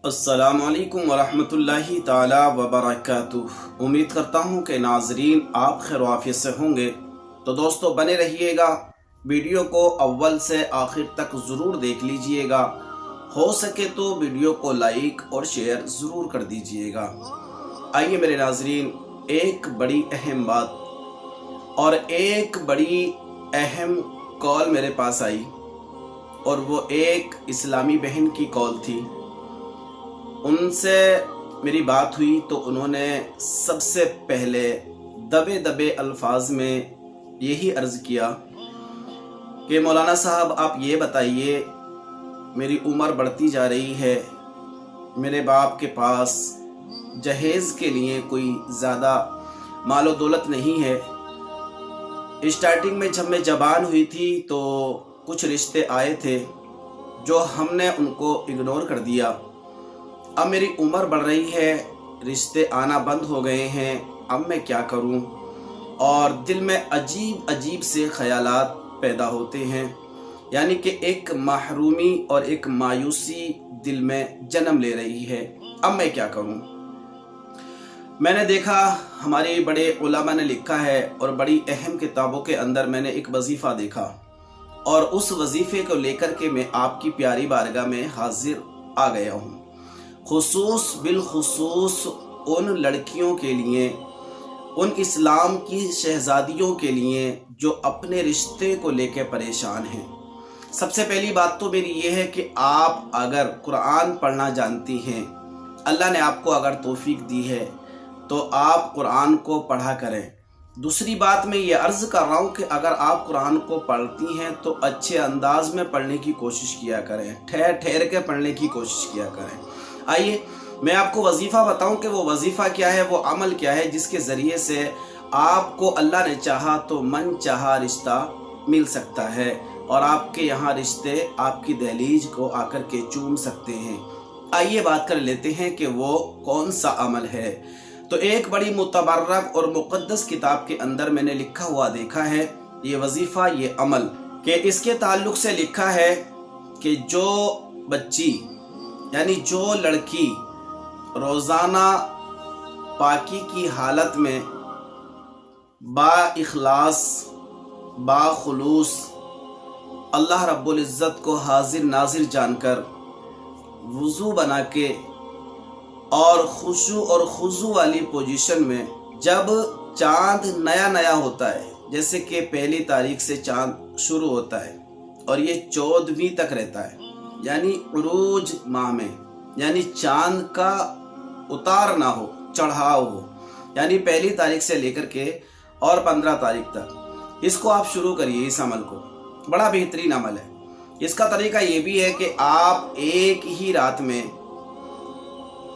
अस्सलामु अलैकुम वरहमतुल्लाहि ताला वबरकातुह। उम्मीद करता हूँ कि नाजरीन आप खैर आफियत से होंगे। तो दोस्तों बने रहिएगा, वीडियो को अव्वल से आखिर तक ज़रूर देख लीजिएगा। हो सके तो वीडियो को लाइक और शेयर ज़रूर कर दीजिएगा। आइए मेरे नाजरीन, एक बड़ी अहम बात और एक बड़ी अहम कॉल मेरे पास आई, और वो एक इस्लामी बहन की कॉल थी। उनसे मेरी बात हुई तो उन्होंने सबसे पहले दबे दबे अल्फाज में यही अर्ज़ किया कि मौलाना साहब आप ये बताइए, मेरी उम्र बढ़ती जा रही है, मेरे बाप के पास जहेज़ के लिए कोई ज़्यादा मालो दौलत नहीं है। स्टार्टिंग में जब मैं जवान हुई थी तो कुछ रिश्ते आए थे जो हमने उनको इग्नोर कर दिया। अब मेरी उम्र बढ़ रही है, रिश्ते आना बंद हो गए हैं, अब मैं क्या करूं? और दिल में अजीब अजीब से ख़यालात पैदा होते हैं, यानी कि एक महरूमी और एक मायूसी दिल में जन्म ले रही है। अब मैं क्या करूं? मैंने देखा हमारे बड़े उलमा ने लिखा है, और बड़ी अहम किताबों के अंदर मैंने एक वजीफ़ा देखा, और उस वजीफ़े को लेकर के मैं आपकी प्यारी बारगाह में हाजिर आ गया हूँ। खुसूस बिलखुसूस उन लड़कियों के लिए, उन इस्लाम की शहजादियों के लिए जो अपने रिश्ते को लेकर परेशान हैं। सबसे पहली बात तो मेरी ये है कि आप अगर कुरान पढ़ना जानती हैं, अल्लाह ने आपको अगर तौफीक दी है तो आप कुरान को पढ़ा करें। दूसरी बात मैं ये अर्ज़ कर रहा हूँ कि अगर आप कुरान को पढ़ती हैं तो अच्छे अंदाज में पढ़ने की कोशिश किया करें, ठहर ठहर के पढ़ने की कोशिश किया करें। आइए मैं आपको वजीफ़ा बताऊं कि वो वजीफ़ा क्या है, वो अमल क्या है जिसके ज़रिए से आपको अल्लाह ने चाहा तो मन चाहा रिश्ता मिल सकता है, और आपके यहाँ रिश्ते आपकी दहलीज को आकर के चूम सकते हैं। आइए बात कर लेते हैं कि वो कौन सा अमल है। तो एक बड़ी मुतबर्रक और मुक़द्दस किताब के अंदर मैंने लिखा हुआ देखा है ये वजीफ़ा, ये अमल, कि इसके ताल्लुक़ से लिखा है कि जो बच्ची यानी जो लड़की रोज़ाना पाकी की हालत में बा-इख़लास बाखुलूस अल्लाह रब्बुल इज़्ज़त को हाजिर नाजिर जानकर वुज़ू बना के और खुशू और खुजू वाली पोजीशन में, जब चाँद नया नया होता है, जैसे कि पहली तारीख से चाँद शुरू होता है और ये 14वीं तक रहता है, यानी उरूज माह में, यानी चाँद का उतार ना हो, चढ़ाव हो, यानी पहली तारीख से लेकर के और 15 तारीख तक इसको आप शुरू करिए। इस अमल को बड़ा बेहतरीन अमल है। इसका तरीका ये भी है कि आप एक ही रात में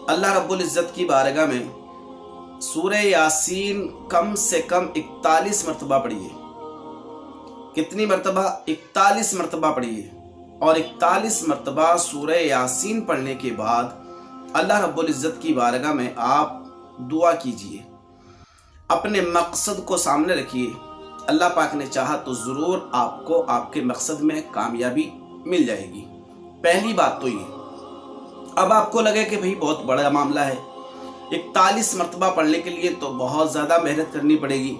अल्लाह रब्बुल इज़्ज़त की बारगाह में सूरह यासीन कम से कम 41 मरतबा पढ़िए। कितनी मरतबा? 41 मरतबा पढ़िए। और 41 मरतबा सूरह यासीन पढ़ने के बाद अल्लाह रब्बुल इज़्ज़त की बारगाह में आप दुआ कीजिए, अपने मकसद को सामने रखिए। अल्लाह पाक ने चाहा तो ज़रूर आपको आपके मकसद में कामयाबी मिल जाएगी। पहली बात तो ये। अब आपको लगे कि भाई बहुत बड़ा मामला है, 41 मरतबा पढ़ने के लिए तो बहुत ज़्यादा मेहनत करनी पड़ेगी।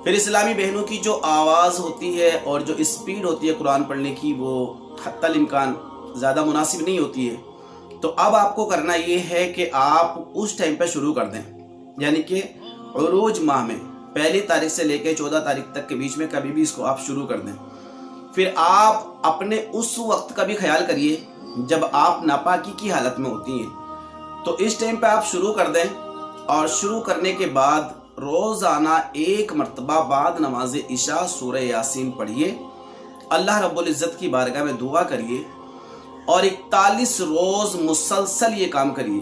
फिर इस्लामी बहनों की जो आवाज़ होती है और जो स्पीड होती है कुरान पढ़ने की, वो हत्तल इम्कान ज़्यादा मुनासिब नहीं होती है। तो अब आपको करना ये है कि आप उस टाइम पे शुरू कर दें, यानी कि उरूज माह में पहली तारीख से लेकर 14 तारीख तक के बीच में कभी भी इसको आप शुरू कर दें। फिर आप अपने उस वक्त का भी ख्याल करिए जब आप नापाकी की हालत में होती हैं, तो इस टाइम पे आप शुरू कर दें, और शुरू करने के बाद रोज़ाना 1 मरतबा बाद नमाज इशा सूरह यासीन पढ़िए, अल्लाह रब्बुल इज़्ज़त की बारगाह में दुआ करिए, और 41 रोज़ मुसलसल ये काम करिए।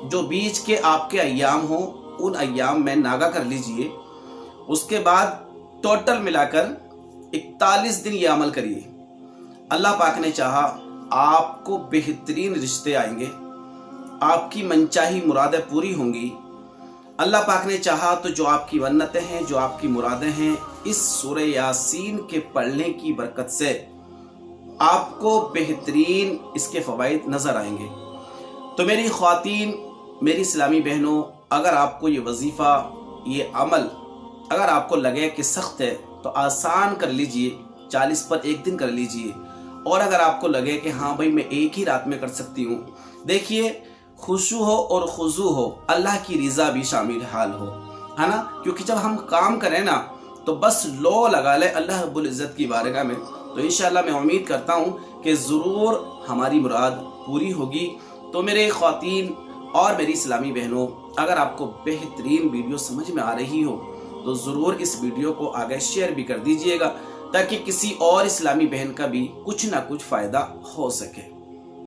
जो बीच के आपके अय्याम हो उन अय्याम में नागा कर लीजिए। उसके बाद टोटल मिलाकर 41 दिन ये अमल करिए। अल्लाह पाक ने चाहा आपको बेहतरीन रिश्ते आएंगे, आपकी मनचाही मुरादें पूरी होंगी। अल्लाह पाक ने चाहा तो जो आपकी मन्नतें हैं, जो आपकी मुरादें हैं, इस सूरह यासीन के पढ़ने की बरकत से आपको बेहतरीन इसके फ़वाइद नज़र आएंगे। تو میری خواتین، میری اسلامی بہنوں، اگر آپ کو یہ وظیفہ، یہ عمل اگر آپ کو لگے کہ سخت ہے تو آسان کر لیجئے، 40 پر ایک دن کر لیجئے۔ اور اگر آپ کو لگے کہ ہاں بھائی میں ایک ہی رات میں کر سکتی ہوں، دیکھیے خشوع ہو اور خضوع ہو، اللہ کی رضا بھی شامل حال ہو، ہے نا؟ کیونکہ جب ہم کام کریں نا تو بس لو لگا لے اللہ رب العزت کی بارگاہ میں، تو انشاءاللہ میں امید کرتا ہوں کہ ضرور ہماری مراد پوری ہوگی۔ تو میرے خواتین اور میری اسلامی بہنوں، اگر آپ کو بہترین ویڈیو سمجھ میں آ رہی ہو تو ضرور اس ویڈیو کو آگے شیئر بھی کر دیجئے گا، تاکہ کسی اور اسلامی بہن کا بھی کچھ نہ کچھ فائدہ ہو سکے۔